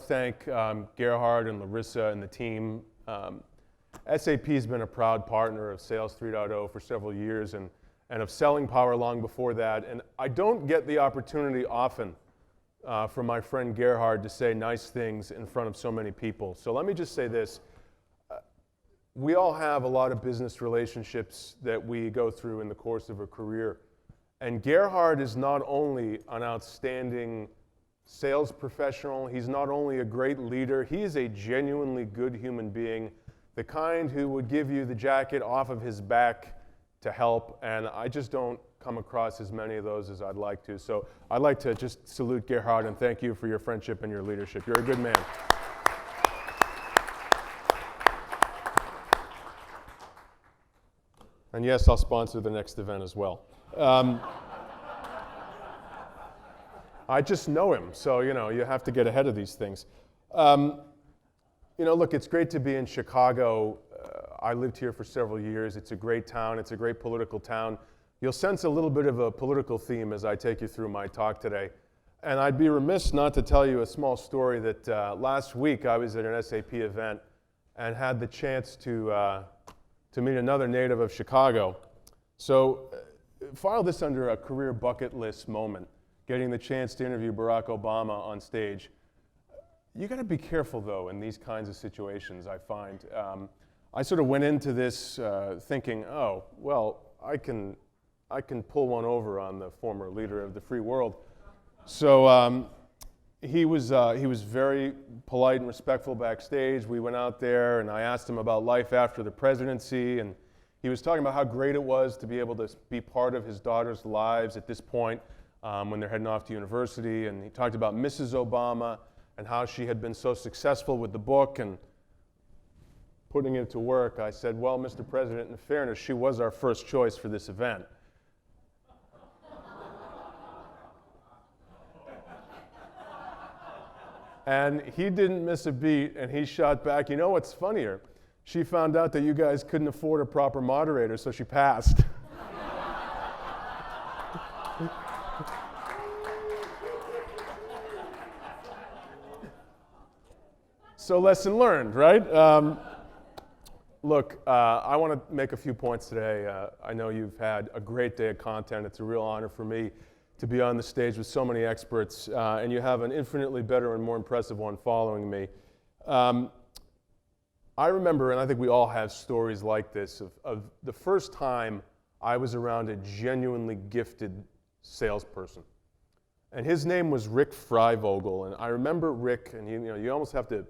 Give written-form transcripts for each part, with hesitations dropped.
thank Gerhard and Larissa and the team. SAP has been a proud partner of Sales 3.0 for several years and of Selling Power long before that. And I don't get the opportunity often from my friend Gerhard to say nice things in front of so many people. So let me just say this. We all have a lot of business relationships that we go through in the course of a career. And Gerhard is not only an outstanding sales professional, he's not only a great leader, he is a genuinely good human being, the kind who would give you the jacket off of his back to help, and I just don't come across as many of those as I'd like to. So I'd like to just salute Gerhard and thank you for your friendship and your leadership. You're a good man. And yes, I'll sponsor the next event as well. I just know him, so you have to get ahead of these things. Look, it's great to be in Chicago. I lived here for several years. It's a great town. It's a great political town. You'll sense a little bit of a political theme as I take you through my talk today. And I'd be remiss not to tell you a small story that last week I was at an SAP event and had the chance to meet another native of Chicago. So file this under a career bucket list moment, getting the chance to interview Barack Obama on stage. You got to be careful, though, in these kinds of situations, I find. I sort of went into this thinking, oh, well, I can pull one over on the former leader of the free world. So he was very polite and respectful backstage. We went out there, and I asked him about life after the presidency, and he was talking about how great it was to be able to be part of his daughter's lives at this point when they're heading off to university, and he talked about Mrs. Obama and how she had been so successful with the book and putting it to work. I said, well, Mr. President, in fairness, she was our first choice for this event. And he didn't miss a beat, and he shot back, you know what's funnier? She found out that you guys couldn't afford a proper moderator, so she passed. So lesson learned, right? Look, I want to make a few points today. I know you've had a great day of content. It's a real honor for me to be on the stage with so many experts, and you have an infinitely better and more impressive one following me. I remember, and I think we all have stories like this, of the first time I was around a genuinely gifted salesperson. And his name was Rick Freivogel, and I remember Rick, and you almost have to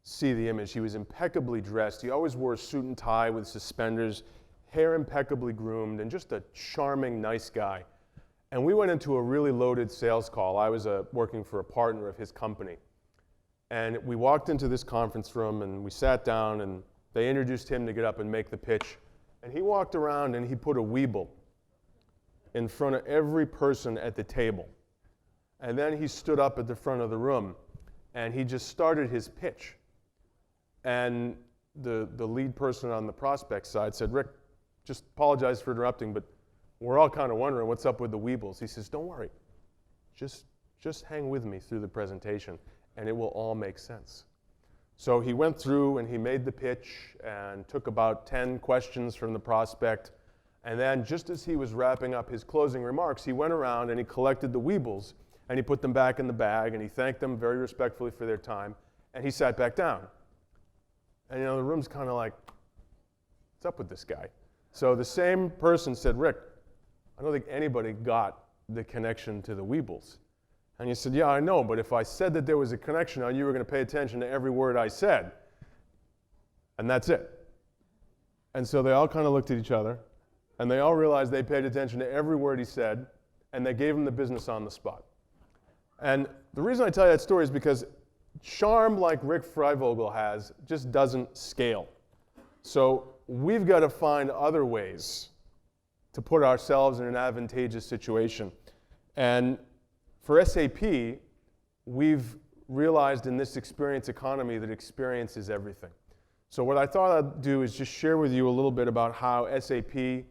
see the image. He was impeccably dressed. He always wore a suit and tie with suspenders, hair impeccably groomed, and just a charming, nice guy. And we went into a really loaded sales call. I was working for a partner of his company. And we walked into this conference room, and we sat down, and they introduced him to get up and make the pitch. And he walked around, and he put a Weeble in front of every person at the table. And then he stood up at the front of the room, and he just started his pitch. And the lead person on the prospect side said, Rick, just apologize for interrupting, but we're all kind of wondering what's up with the Weebles. He says, don't worry, just hang with me through the presentation, and it will all make sense. So he went through and he made the pitch and took about 10 questions from the prospect, and then just as he was wrapping up his closing remarks, he went around and he collected the Weebles, and he put them back in the bag, and he thanked them very respectfully for their time, and he sat back down. And the room's kind of like, what's up with this guy? So the same person said, Rick, I don't think anybody got the connection to the Weebles. And he said, yeah, I know, but if I said that there was a connection, you were going to pay attention to every word I said. And that's it. And so they all kind of looked at each other, and they all realized they paid attention to every word he said, and they gave him the business on the spot. And the reason I tell you that story is because charm like Rick Freivogel has just doesn't scale. So we've got to find other ways to put ourselves in an advantageous situation. And for SAP, we've realized in this experience economy that experience is everything. So what I thought I'd do is just share with you a little bit about how SAP,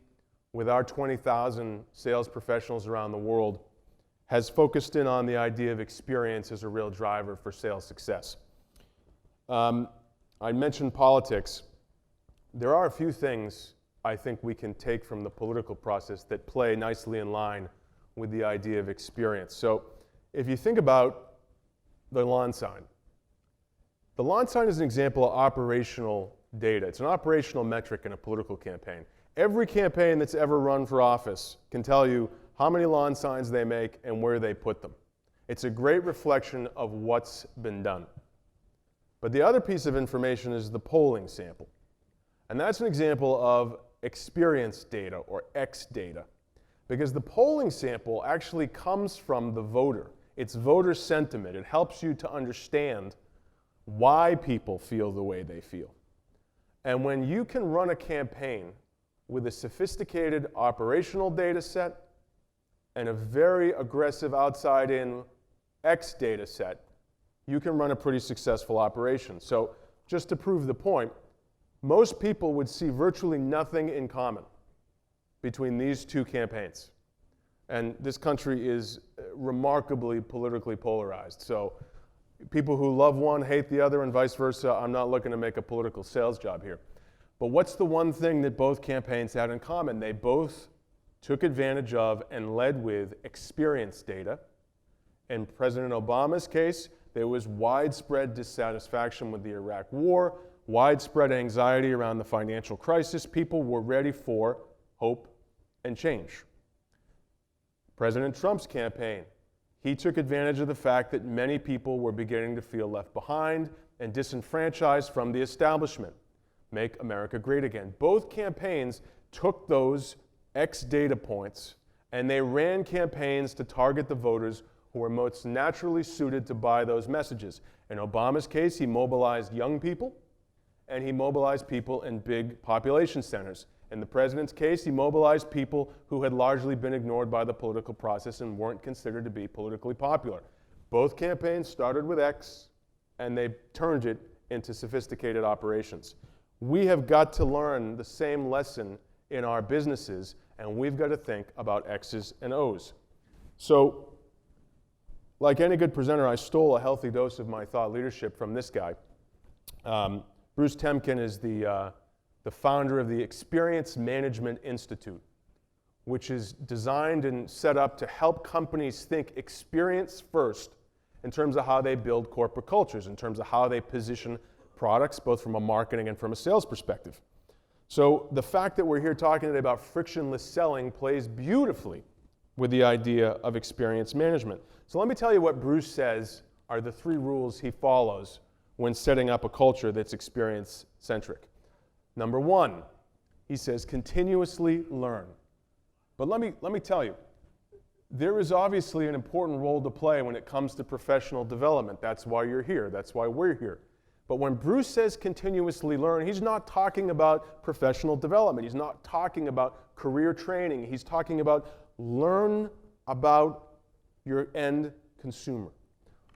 with our 20,000 sales professionals around the world, has focused in on the idea of experience as a real driver for sales success. I mentioned politics. There are a few things I think we can take from the political process that play nicely in line with the idea of experience. So if you think about the lawn sign is an example of operational data. It's an operational metric in a political campaign. Every campaign that's ever run for office can tell you how many lawn signs they make and where they put them. It's a great reflection of what's been done. But the other piece of information is the polling sample. And that's an example of experience data, or X data, because the polling sample actually comes from the voter. It's voter sentiment. It helps you to understand why people feel the way they feel. And when you can run a campaign with a sophisticated operational data set and a very aggressive outside-in X data set, you can run a pretty successful operation. So just to prove the point, most people would see virtually nothing in common between these two campaigns. And this country is remarkably politically polarized. So people who love one hate the other and vice versa. I'm not looking to make a political sales job here. But what's the one thing that both campaigns had in common? They both took advantage of and led with experience data. In President Obama's case, there was widespread dissatisfaction with the Iraq War, widespread anxiety around the financial crisis. People were ready for hope and change. President Trump's campaign, he took advantage of the fact that many people were beginning to feel left behind and disenfranchised from the establishment. Make America Great Again. Both campaigns took those X data points and they ran campaigns to target the voters who were most naturally suited to buy those messages. In Obama's case, he mobilized young people and he mobilized people in big population centers. In the president's case, he mobilized people who had largely been ignored by the political process and weren't considered to be politically popular. Both campaigns started with X, and they turned it into sophisticated operations. We have got to learn the same lesson in our businesses, and we've got to think about X's and O's. So, like any good presenter, I stole a healthy dose of my thought leadership from this guy. Bruce Temkin is the founder of the Experience Management Institute, which is designed and set up to help companies think experience first in terms of how they build corporate cultures, in terms of how they position products, both from a marketing and from a sales perspective. So the fact that we're here talking today about frictionless selling plays beautifully with the idea of experience management. So let me tell you what Bruce says are the 3 rules he follows when setting up a culture that's experience-centric. Number 1, he says, continuously learn. But let me tell you, there is obviously an important role to play when it comes to professional development. That's why you're here. That's why we're here. But when Bruce says continuously learn, he's not talking about professional development. He's not talking about career training. He's talking about learn about your end consumer.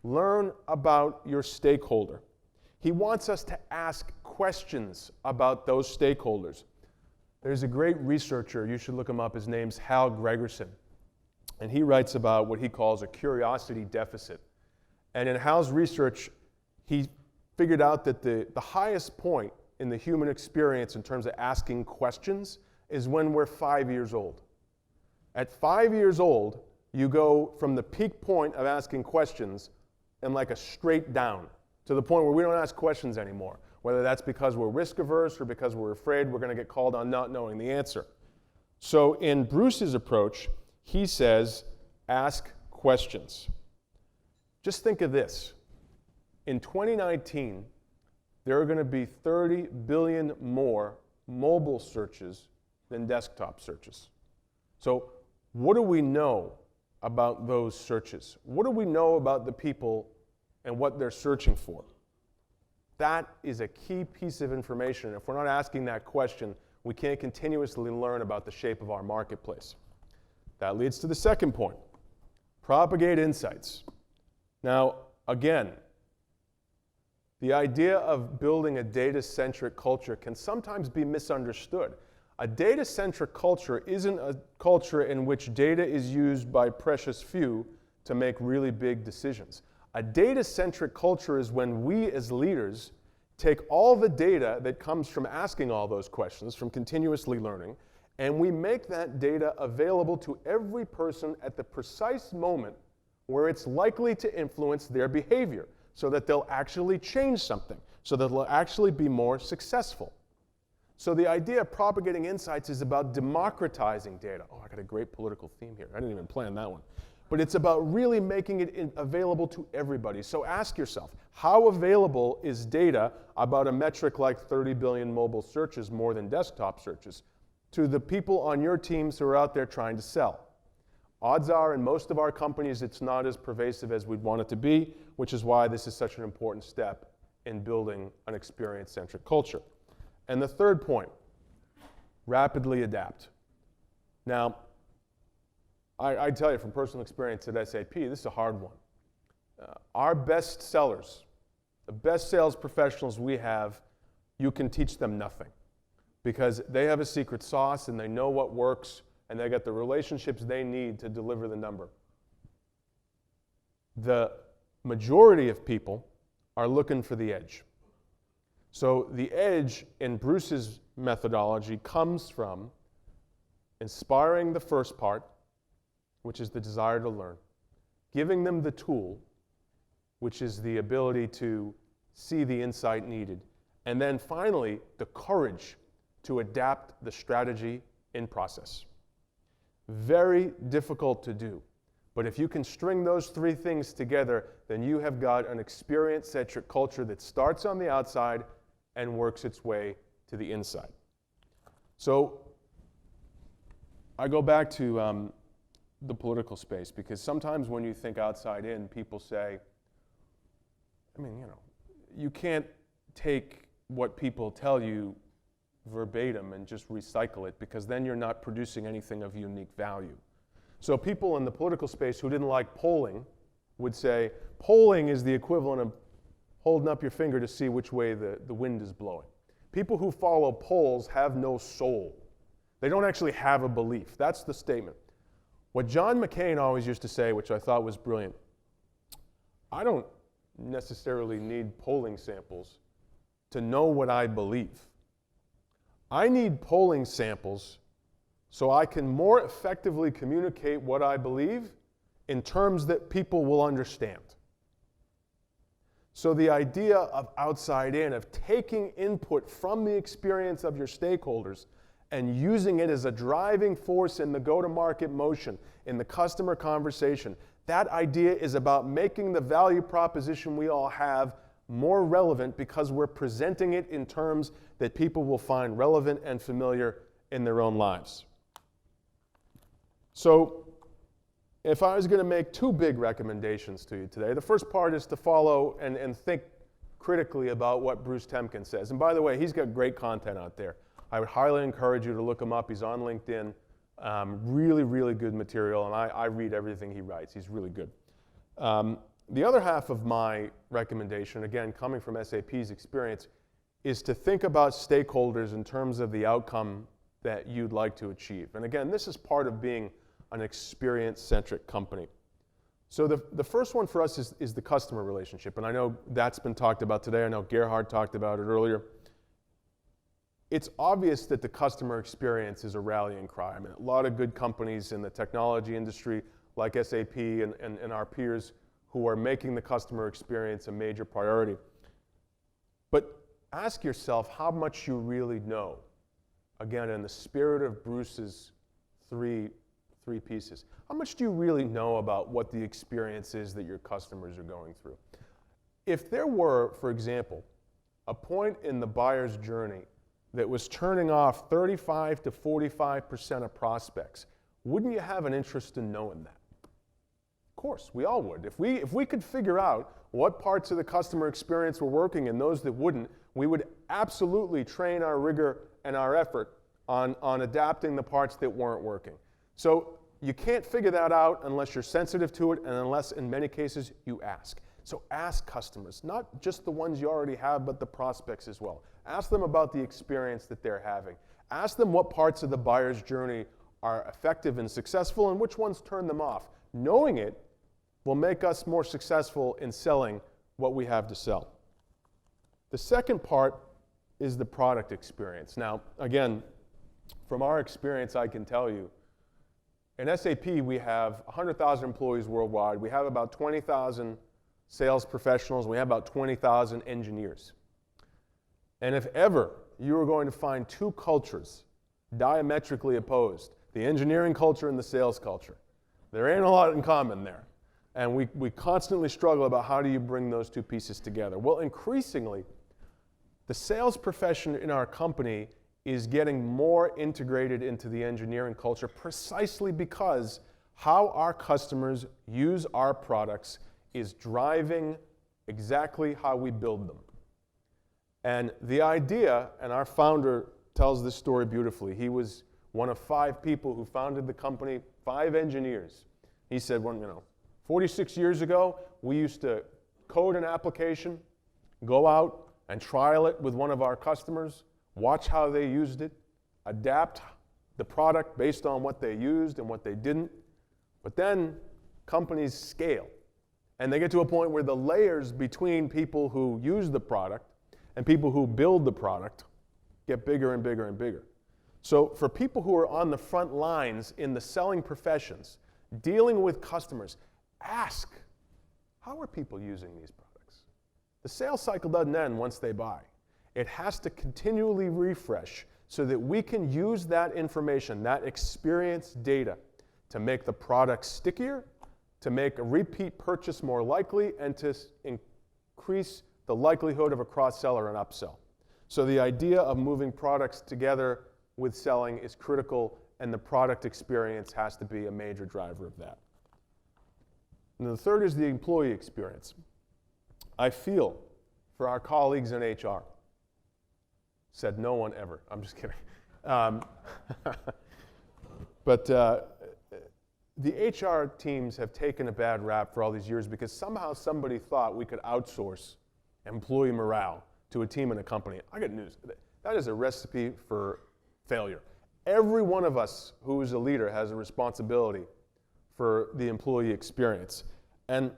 Learn about your stakeholder. He wants us to ask questions about those stakeholders. There's a great researcher, you should look him up, his name's Hal Gregerson, and he writes about what he calls a curiosity deficit. And in Hal's research, he figured out that the highest point in the human experience in terms of asking questions is when we're 5 years old. At 5 years old, you go from the peak point of asking questions and like a straight down to the point where we don't ask questions anymore, whether that's because we're risk averse or because we're afraid we're going to get called on not knowing the answer. So in Bruce's approach, he says, ask questions. Just think of this. In 2019, there are going to be 30 billion more mobile searches than desktop searches. So what do we know about those searches? What do we know about the people and what they're searching for? That is a key piece of information. If we're not asking that question, we can't continuously learn about the shape of our marketplace. That leads to the second point. Propagate insights. Now, again, the idea of building a data-centric culture can sometimes be misunderstood. A data-centric culture isn't a culture in which data is used by precious few to make really big decisions. A data-centric culture is when we as leaders take all the data that comes from asking all those questions, from continuously learning, and we make that data available to every person at the precise moment where it's likely to influence their behavior, so that they'll actually change something, so that they'll actually be more successful. So the idea of propagating insights is about democratizing data. Oh, I got a great political theme here. I didn't even plan that one. But it's about really making it available to everybody. So ask yourself, how available is data about a metric like 30 billion mobile searches more than desktop searches to the people on your teams who are out there trying to sell? Odds are in most of our companies it's not as pervasive as we'd want it to be, which is why this is such an important step in building an experience-centric culture. And the third point, rapidly adapt. Now, I tell you from personal experience at SAP, this is a hard one. Our best sellers, the best sales professionals we have, you can teach them nothing because they have a secret sauce and they know what works and they got the relationships they need to deliver the number. The majority of people are looking for the edge. So the edge in Bruce's methodology comes from inspiring the first part, which is the desire to learn, giving them the tool, which is the ability to see the insight needed, and then finally, the courage to adapt the strategy in process. Very difficult to do, but if you can string those three things together, then you have got an experience-centric culture that starts on the outside and works its way to the inside. So I go back to the political space, because sometimes when you think outside in, people say, I mean, you can't take what people tell you verbatim and just recycle it, because then you're not producing anything of unique value. So people in the political space who didn't like polling would say, polling is the equivalent of holding up your finger to see which way the wind is blowing. People who follow polls have no soul. They don't actually have a belief. That's the statement. What John McCain always used to say, which I thought was brilliant, I don't necessarily need polling samples to know what I believe. I need polling samples so I can more effectively communicate what I believe in terms that people will understand. So the idea of outside in, of taking input from the experience of your stakeholders and using it as a driving force in the go-to-market motion, in the customer conversation, that idea is about making the value proposition we all have more relevant because we're presenting it in terms that people will find relevant and familiar in their own lives. So if I was going to make two big recommendations to you today, the first part is to follow and think critically about what Bruce Temkin says. And by the way, he's got great content out there. I would highly encourage you to look him up. He's on LinkedIn. Really, really good material, and I read everything he writes. He's really good. The other half of my recommendation, again, coming from SAP's experience, is to think about stakeholders in terms of the outcome that you'd like to achieve. And again, this is part of being an experience-centric company. So the first one for us is the customer relationship, and I know that's been talked about today. I know Gerhard talked about it earlier. It's obvious that the customer experience is a rallying cry. I mean, a lot of good companies in the technology industry, like SAP and our peers, who are making the customer experience a major priority. But ask yourself how much you really know. Again, in the spirit of Bruce's three pieces. How much do you really know about what the experience is that your customers are going through? If there were, for example, a point in the buyer's journey that was turning off 35 to 45% of prospects, wouldn't you have an interest in knowing that? Of course, we all would. If we could figure out what parts of the customer experience were working and those that wouldn't, we would absolutely train our rigor and our effort on adapting the parts that weren't working. So you can't figure that out unless you're sensitive to it and unless, in many cases, you ask. So ask customers, not just the ones you already have, but the prospects as well. Ask them about the experience that they're having. Ask them what parts of the buyer's journey are effective and successful and which ones turn them off. Knowing it will make us more successful in selling what we have to sell. The second part is the product experience. Now, again, from our experience, I can tell you, in SAP, we have 100,000 employees worldwide. We have about 20,000 sales professionals. We have about 20,000 engineers. And if ever you are going to find two cultures diametrically opposed, the engineering culture and the sales culture, there ain't a lot in common there. And we constantly struggle about how do you bring those two pieces together. Well, increasingly, the sales profession in our company is getting more integrated into the engineering culture precisely because how our customers use our products is driving exactly how we build them. And the idea, and our founder tells this story beautifully. He was one of 5 people who founded the company, 5 engineers. He said, well, 46 years ago, we used to code an application, go out and trial it with one of our customers, watch how they used it, adapt the product based on what they used and what they didn't. But then companies scale, and they get to a point where the layers between people who use the product and people who build the product get bigger and bigger and bigger. So for people who are on the front lines in the selling professions, dealing with customers, ask, how are people using these products? The sales cycle doesn't end once they buy. It has to continually refresh so that we can use that information, that experience data, to make the product stickier, to make a repeat purchase more likely, and to increase the likelihood of a cross-sell or an upsell. So the idea of moving products together with selling is critical, and the product experience has to be a major driver of that. And the third is the employee experience. I feel for our colleagues in HR. Said no one ever. I'm just kidding. But the HR teams have taken a bad rap for all these years because somehow somebody thought we could outsource employee morale to a team in a company. I got news. That is a recipe for failure. Every one of us who is a leader has a responsibility for the employee experience. And have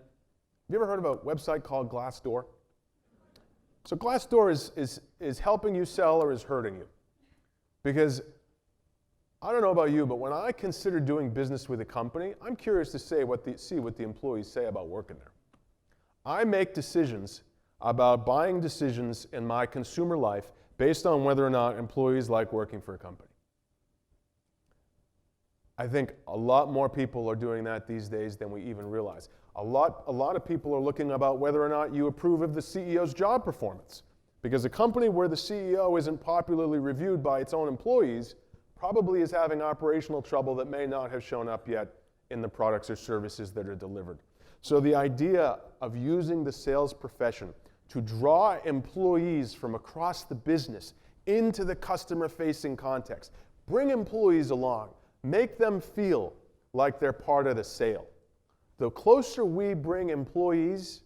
you ever heard of a website called Glassdoor? So Glassdoor is helping you sell or is hurting you. Because I don't know about you, but when I consider doing business with a company, I'm curious to see what the employees say about working there. I make decisions about buying decisions in my consumer life based on whether or not employees like working for a company. I think a lot more people are doing that these days than we even realize. A lot of people are looking about whether or not you approve of the CEO's job performance. Because a company where the CEO isn't popularly reviewed by its own employees probably is having operational trouble that may not have shown up yet in the products or services that are delivered. So the idea of using the sales profession to draw employees from across the business into the customer-facing context, bring employees along, make them feel like they're part of the sale. The closer we bring employees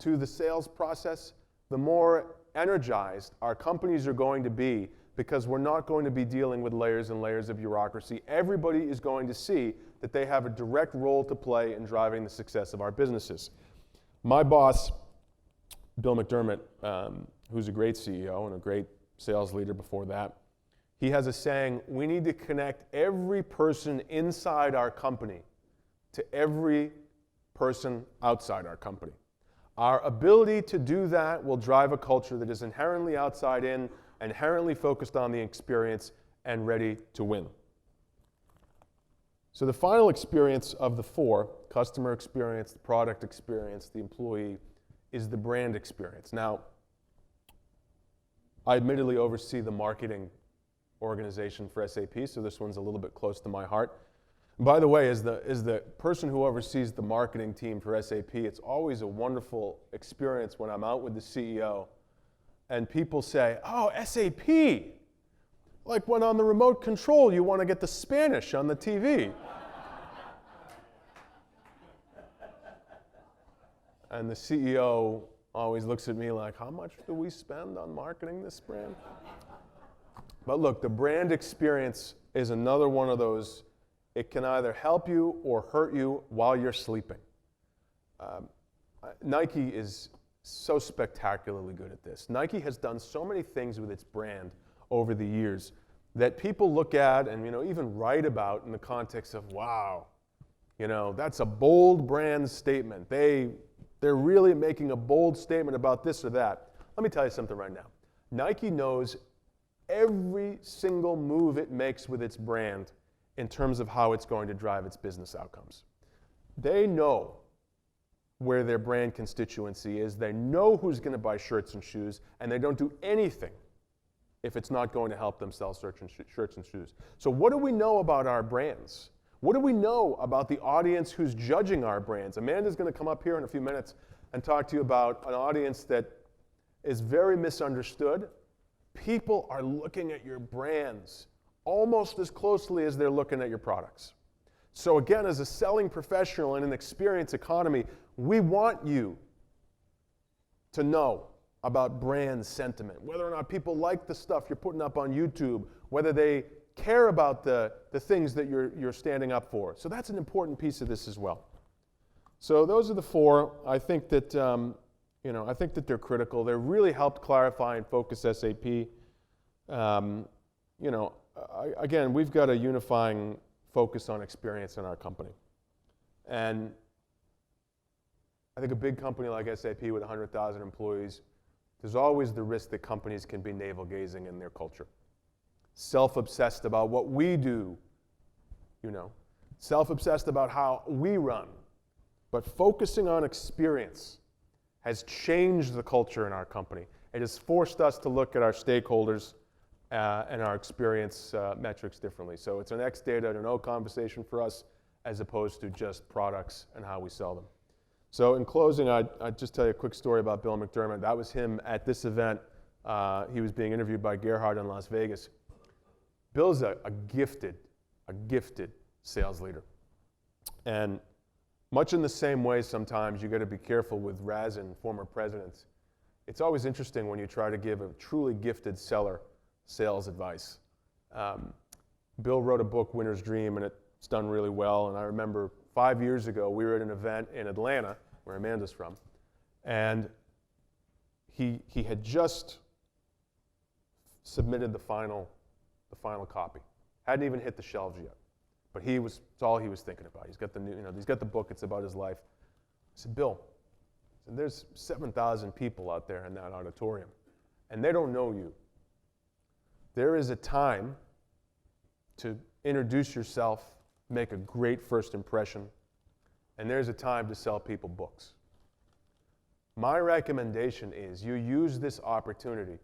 to the sales process, the more energized our companies are going to be because we're not going to be dealing with layers and layers of bureaucracy. Everybody is going to see that they have a direct role to play in driving the success of our businesses. My boss, Bill McDermott, who's a great CEO and a great sales leader before that, he has a saying, we need to connect every person inside our company to every person outside our company. Our ability to do that will drive a culture that is inherently outside in, inherently focused on the experience, and ready to win. So the final experience of the 4, customer experience, the product experience, the employee, is the brand experience. Now, I admittedly oversee the marketing organization for SAP, so this one's a little bit close to my heart. And by the way, as the person who oversees the marketing team for SAP, it's always a wonderful experience when I'm out with the CEO and people say, oh, SAP, like when on the remote control you want to get the Spanish on the TV. And the CEO always looks at me like, how much do we spend on marketing this brand? But look, the brand experience is another one of those. It can either help you or hurt you while you're sleeping. Nike is so spectacularly good at this. Nike has done so many things with its brand over the years that people look at and even write about in the context of, wow, that's a bold brand statement. They're really making a bold statement about this or that. Let me tell you something right now. Nike knows every single move it makes with its brand in terms of how it's going to drive its business outcomes. They know where their brand constituency is. They know who's going to buy shirts and shoes, and they don't do anything if it's not going to help them sell shirts and shoes. So what do we know about our brands? What do we know about the audience who's judging our brands? Amanda's going to come up here in a few minutes and talk to you about an audience that is very misunderstood. People are looking at your brands almost as closely as they're looking at your products. So again, as a selling professional in an experience economy, we want you to know about brand sentiment, whether or not people like the stuff you're putting up on YouTube, whether they care about the things that you're standing up for. So that's an important piece of this as well. So those are the four. I think that I think that they're critical. They really helped clarify and focus SAP. Again, we've got a unifying focus on experience in our company, and I think a big company like SAP with 100,000 employees, there's always the risk that companies can be navel-gazing in their culture. Self-obsessed about what we do, self-obsessed about how we run. But focusing on experience has changed the culture in our company. It has forced us to look at our stakeholders and our experience metrics differently. So it's an X data to no conversation for us as opposed to just products and how we sell them. So in closing, I'd just tell you a quick story about Bill McDermott. That was him at this event. He was being interviewed by Gerhard in Las Vegas. Bill's a gifted sales leader. And much in the same way, sometimes you got to be careful with Razin, former presidents. It's always interesting when you try to give a truly gifted seller sales advice. Bill wrote a book, Winner's Dream, and it's done really well. And I remember 5 years ago, we were at an event in Atlanta, where Amanda's from, and he had just submitted the final copy. Hadn't even hit the shelves yet, but it's all he was thinking about. He's got he's got the book. It's about his life. I said, Bill, there's 7,000 people out there in that auditorium, and they don't know you. There is a time to introduce yourself, make a great first impression, and there's a time to sell people books. My recommendation is you use this opportunity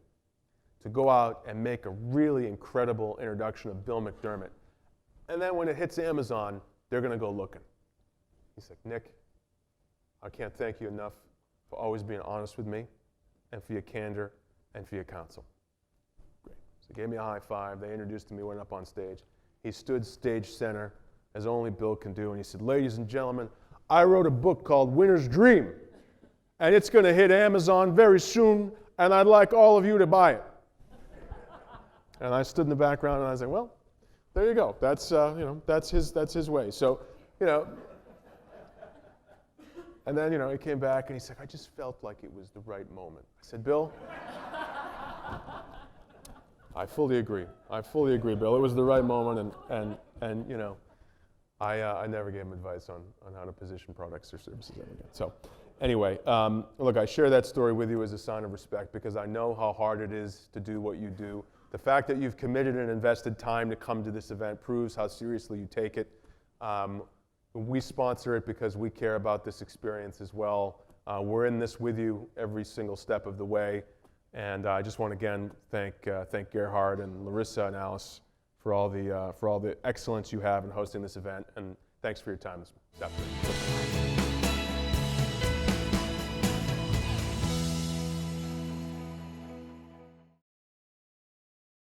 to go out and make a really incredible introduction of Bill McDermott. And then when it hits Amazon, they're going to go looking. He's like, Nick, I can't thank you enough for always being honest with me and for your candor and for your counsel. Great. So he gave me a high five. They introduced me, went up on stage. He stood stage center, as only Bill can do, and he said, ladies and gentlemen, I wrote a book called Winner's Dream, and it's going to hit Amazon very soon, and I'd like all of you to buy it. And I stood in the background, and I was like, well, there you go. That's that's his way. So, and then he came back and he said, I just felt like it was the right moment. I said, Bill, I fully agree. Bill. It was the right moment, and I never gave him advice on how to position products or services ever again. So anyway, look, I share that story with you as a sign of respect because I know how hard it is to do what you do. The fact that you've committed and invested time to come to this event proves how seriously you take it. We sponsor it because we care about this experience as well. We're in this with you every single step of the way. And I just want to again thank Gerhard and Larissa and Alice for all the excellence you have in hosting this event. And thanks for your time this afternoon.